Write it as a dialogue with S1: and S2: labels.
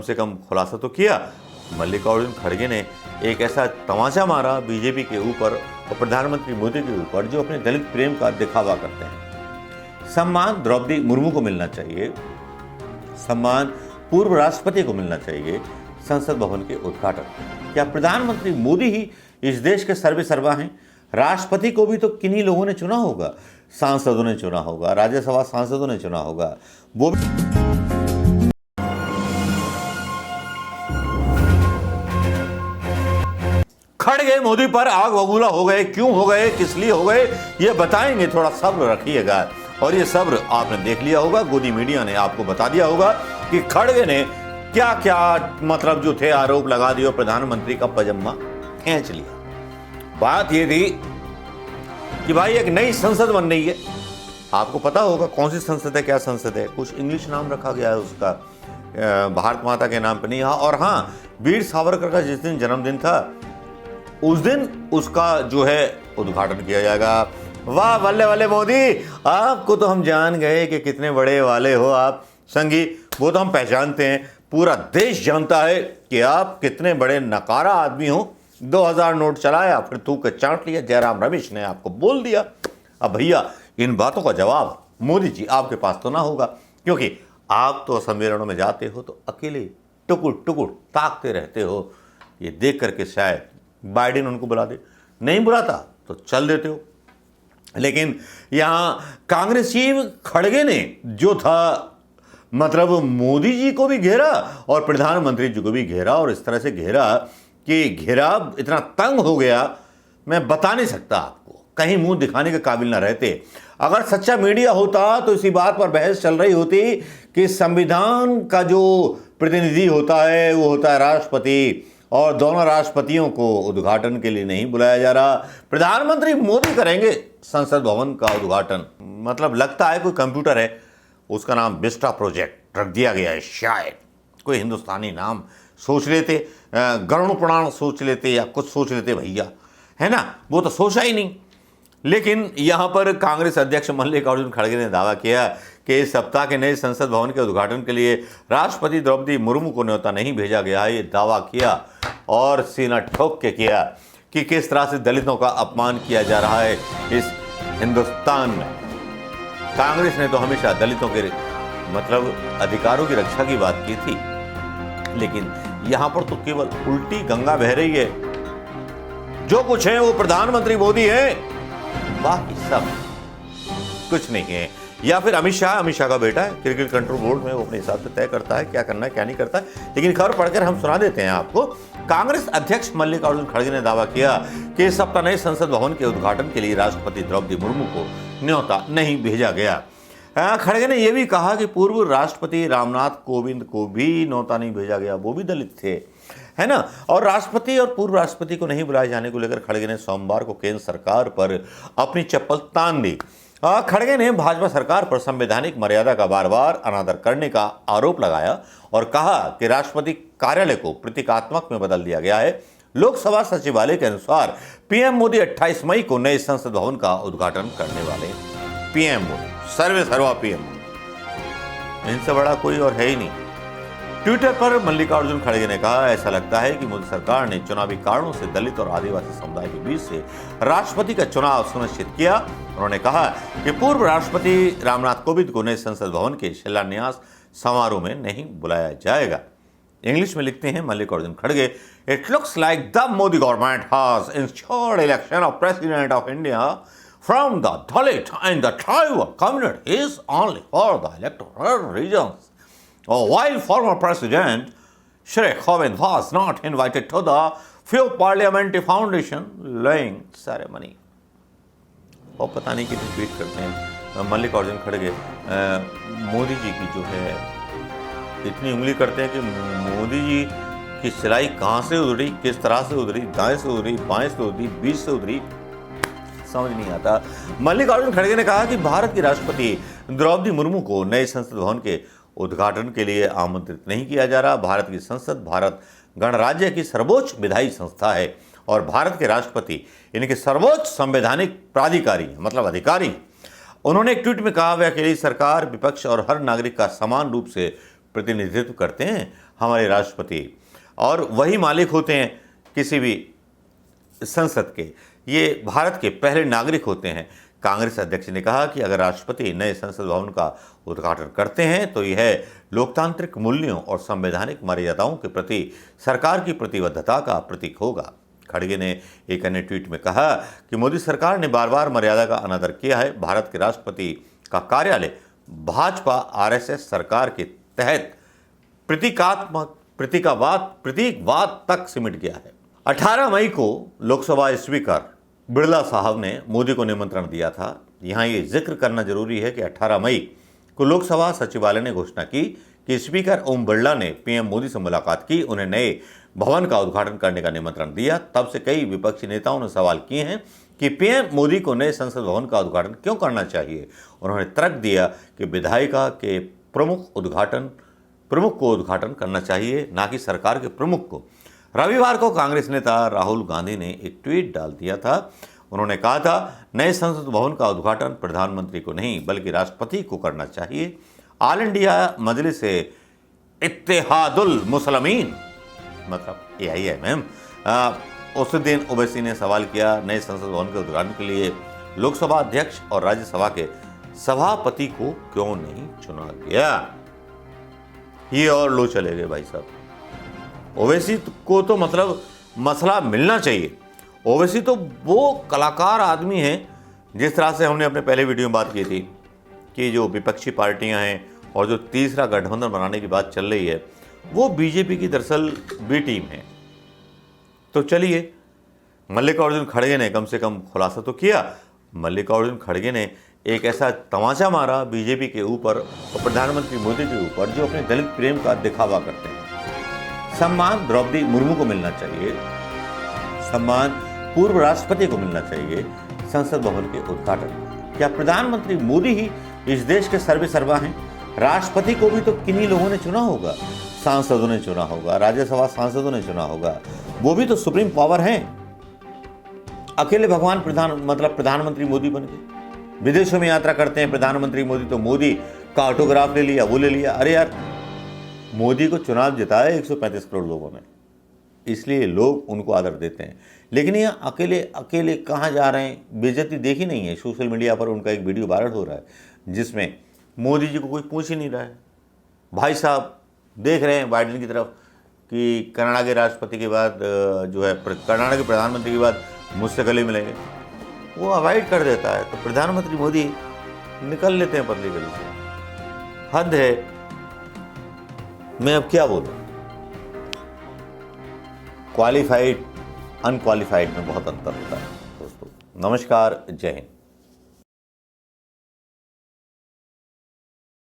S1: से कम खुलासा तो किया। मल्लिकार्जुन खड़गे ने एक ऐसा तमाचा मारा बीजेपी के ऊपर और प्रधानमंत्री मोदी के ऊपर जो अपने दलित प्रेम का दिखावा करते हैं। सम्मान द्रौपदी मुर्मू को मिलना चाहिए, सम्मान पूर्व राष्ट्रपति को मिलना चाहिए संसद भवन के उद्घाटन। क्या प्रधानमंत्री मोदी ही इस देश के सर्वे सर्वा हैं? राष्ट्रपति को भी तो किन्हीं लोगों ने चुना होगा, सांसदों ने चुना होगा, राज्यसभा सांसदों ने चुना होगा। वो भी खड़गे मोदी पर आग बबूला हो गए। क्यों हो गए, किस लिए हो गए, ये बताएंगे। थोड़ा सब्र रखिएगा। और ये सब्र आपने देख लिया होगा, गोदी मीडिया ने आपको बता दिया होगा कि खड़गे ने क्या क्या मतलब जो थे आरोप लगा दिए और प्रधानमंत्री का पजामा खींच लिया। बात ये थी कि भाई एक नई संसद बन रही है, आपको पता होगा कौन सी संसद है, क्या संसद है। कुछ इंग्लिश नाम रखा गया है उसका, भारत माता के नाम पर नहीं। हाँ, और हाँ, वीर सावरकर का जिस दिन जन्मदिन था उस दिन उसका जो है उद्घाटन किया जाएगा। वाह बल्ले बल्ले मोदी, आपको तो हम जान गए कि कितने बड़े वाले हो आप संगी। वो तो हम पहचानते हैं, पूरा देश जानता है कि आप कितने बड़े नकारा आदमी हो। 2000 नोट चलाया, फिर थूक के चाट लिया। जयराम रमेश ने आपको बोल दिया। अब भैया इन बातों का जवाब मोदी जी आपके पास तो ना होगा, क्योंकि आप तो सम्मेलनों में जाते हो तो अकेले टुकुर टुकुर ताकते रहते हो। ये देख करके शायद बाइडेन उनको बुला दे, नहीं बुलाता तो चल देते हो। लेकिन यहां कांग्रेस चीफ खड़गे ने जो था मतलब मोदी जी को भी घेरा और प्रधानमंत्री जी को भी घेरा, और इस तरह से घेरा कि घेरा इतना तंग हो गया, मैं बता नहीं सकता आपको, कहीं मुंह दिखाने के काबिल ना रहते। अगर सच्चा मीडिया होता तो इसी बात पर बहस चल रही होती कि संविधान का जो प्रतिनिधि होता है वो होता है राष्ट्रपति, और दोनों राष्ट्रपतियों को उद्घाटन के लिए नहीं बुलाया जा रहा। प्रधानमंत्री मोदी करेंगे संसद भवन का उद्घाटन। मतलब लगता है कोई कंप्यूटर है, उसका नाम विस्टा प्रोजेक्ट रख दिया गया है। शायद कोई हिंदुस्तानी नाम सोच लेते, गरुड़ पुराण सोच लेते या कुछ सोच लेते भैया, है ना। वो तो सोचा ही नहीं। लेकिन यहाँ पर कांग्रेस अध्यक्ष मल्लिकार्जुन खड़गे ने दावा किया कि इस सप्ताह के नए संसद भवन के उद्घाटन के लिए राष्ट्रपति द्रौपदी मुर्मू को न्योता नहीं भेजा गया है। ये दावा किया और सीना ठोक के किया कि किस तरह से दलितों का अपमान किया जा रहा है इस हिंदुस्तान में। कांग्रेस ने तो हमेशा दलितों के मतलब अधिकारों की रक्षा की बात की थी, लेकिन यहां पर तो केवल उल्टी गंगा बह रही है। जो कुछ है वो प्रधानमंत्री मोदी है, बाकी सब कुछ नहीं है। या फिर अमित शाह का बेटा है, क्रिकेट कंट्रोल बोर्ड में वो अपने हिसाब से तय करता है क्या करना है क्या नहीं करता है। लेकिन खबर पढ़कर हम सुना देते हैं आपको। कांग्रेस अध्यक्ष मल्लिकार्जुन खड़गे ने दावा किया कि इस सप्ताह नए संसद भवन के उद्घाटन के लिए राष्ट्रपति द्रौपदी मुर्मू को न्योता नहीं भेजा गया। खड़गे ने यह भी कहा कि पूर्व राष्ट्रपति रामनाथ कोविंद को भी न्योता नहीं भेजा गया, वो भी दलित थे, है ना। और राष्ट्रपति और पूर्व राष्ट्रपति को नहीं बुलाए जाने को लेकर खड़गे ने सोमवार को केंद्र सरकार पर अपनी चप्पल तान दी। खड़गे ने भाजपा सरकार पर संवैधानिक मर्यादा का बार बार अनादर करने का आरोप लगाया और कहा कि राष्ट्रपति कार्यालय को प्रतीकात्मक में बदल दिया गया है। लोकसभा सचिवालय के अनुसार पीएम मोदी 28 मई को नए संसद भवन का उद्घाटन करने वाले। पीएम मोदी, सर्वे सर्वा पीएम मोदी, इनसे बड़ा कोई और है ही नहीं। ट्विटर पर मल्लिकार्जुन खड़गे ने कहा, ऐसा लगता है कि मोदी सरकार ने चुनावी कारणों से दलित और आदिवासी समुदाय के बीच से राष्ट्रपति का चुनाव सुनिश्चित किया। उन्होंने कहा कि पूर्व राष्ट्रपति रामनाथ कोविंद को नए संसद भवन के शिलान्यास समारोह में नहीं बुलाया जाएगा। इंग्लिश में लिखते हैं मल्लिकार्जुन खड़गे, it looks like the Modi government has ensured election of president of India from the Dalit and the tribal community is only for the electoral reasons. While former President Sheikh Kovind was not invited to the few parliamentary foundation laying ceremony. और पता नहीं कितने tweet करते हैं मल्लिकार्जुन खड़गे मोदी जी की जो है इतनी उंगली करते हैं कि मोदी जी की सिलाई कहाँ से उधरी, किस तरह से उधरी, दाएं से उधरी, बाएं से उधरी, बीच से उधरी, समझ नहीं आता। मल्लिकार्जुन खड़गे ने कहा कि भारत की राष्ट्रपति द्रौपदी मुर्मू को नए संसद भवन के उद्घाटन के लिए आमंत्रित नहीं किया जा रहा। भारत की संसद भारत गणराज्य की सर्वोच्च विधायी संस्था है और भारत के राष्ट्रपति इनके सर्वोच्च संवैधानिक प्राधिकारी मतलब अधिकारी। उन्होंने एक ट्वीट में कहा, वे अकेली सरकार, विपक्ष और हर नागरिक का समान रूप से प्रतिनिधित्व करते हैं। हमारे राष्ट्रपति, और वही मालिक होते हैं किसी भी संसद के। ये भारत के पहले नागरिक होते हैं। कांग्रेस अध्यक्ष ने कहा कि अगर राष्ट्रपति नए संसद भवन का उद्घाटन करते हैं तो यह लोकतांत्रिक मूल्यों और संवैधानिक मर्यादाओं के प्रति सरकार की प्रतिबद्धता का प्रतीक होगा। खड़गे ने एक अन्य ट्वीट में कहा कि मोदी सरकार ने बार बार मर्यादा का अनादर किया है। भारत के राष्ट्रपति का कार्यालय भाजपा आरएसएस सरकार के तहत प्रतीकवाद तक सिमट गया है। 18 मई को लोकसभा स्पीकर बिरला साहब ने मोदी को निमंत्रण दिया था। यहाँ ये जिक्र करना जरूरी है कि 18 मई को लोकसभा सचिवालय ने घोषणा की कि स्पीकर ओम बिरला ने पीएम मोदी से मुलाकात की, उन्हें नए भवन का उद्घाटन करने का निमंत्रण दिया। तब से कई विपक्षी नेताओं ने सवाल किए हैं कि पीएम मोदी को नए संसद भवन का उद्घाटन क्यों करना चाहिए। उन्होंने तर्क दिया कि विधायिका के प्रमुख को उद्घाटन करना चाहिए, ना कि सरकार के प्रमुख को। रविवार को कांग्रेस नेता राहुल गांधी ने एक ट्वीट डाल दिया था। उन्होंने कहा था, नए संसद भवन का उद्घाटन प्रधानमंत्री को नहीं बल्कि राष्ट्रपति को करना चाहिए। ऑल इंडिया मजलिस इत्तेहादुल मुस्लिमीन, मतलब AIMM, उस दिन ओवैसी ने सवाल किया, नए संसद भवन के उद्घाटन के लिए लोकसभा अध्यक्ष और राज्यसभा के सभापति को क्यों नहीं चुना गया। ये और लो चले गए भाई साहब। ओवैसी को तो मतलब मसला मिलना चाहिए। ओवैसी तो वो कलाकार आदमी हैं, जिस तरह से हमने अपने पहले वीडियो में बात की थी कि जो विपक्षी पार्टियां हैं और जो तीसरा गठबंधन बनाने की बात चल रही है, वो बीजेपी की दरअसल बी टीम है। तो चलिए, मल्लिकार्जुन खड़गे ने कम से कम खुलासा तो किया। मल्लिकार्जुन खड़गे ने एक ऐसा तमाचा मारा बीजेपी के ऊपर और प्रधानमंत्री मोदी के ऊपर, जो अपने दलित प्रेम का दिखावा करते हैं। सम्मान द्रौपदी मुर्मू को मिलना चाहिए, सम्मान पूर्व राष्ट्रपति को मिलना चाहिए संसद भवन के उद्घाटन। क्या प्रधानमंत्री मोदी ही इस देश के सर्वेसर्वा हैं? राष्ट्रपति को भी तो किन्हीं लोगों ने चुना होगा, सांसदों ने चुना होगा, राज्यसभा सांसदों ने चुना होगा। वो भी तो सुप्रीम पावर हैं। अकेले भगवान प्रधानमंत्री मोदी बन गए। विदेशों में यात्रा करते हैं प्रधानमंत्री मोदी, तो मोदी का ऑटोग्राफ ले लिया, वो ले लिया। अरे यार, मोदी को चुनाव जिताया 135 करोड़ लोगों ने, इसलिए लोग उनको आदर देते हैं। लेकिन ये अकेले कहाँ जा रहे हैं, बेइज्जती देखी नहीं है। सोशल मीडिया पर उनका एक वीडियो वायरल हो रहा है जिसमें मोदी जी को कोई पूछ ही नहीं रहा है। भाई साहब देख रहे हैं बाइडेन की तरफ कि कनाडा के राष्ट्रपति के बाद कनाडा के प्रधानमंत्री के बाद मुझसे गले मिलेंगे, वो अवॉइड कर देता है। तो प्रधानमंत्री मोदी निकल लेते हैं पतली गली से। हद है, मैं अब क्या बोलूं। क्वालिफाइड अनक्वालिफाइड में बहुत अंतर होता है दोस्तों। नमस्कार, जय हिंद।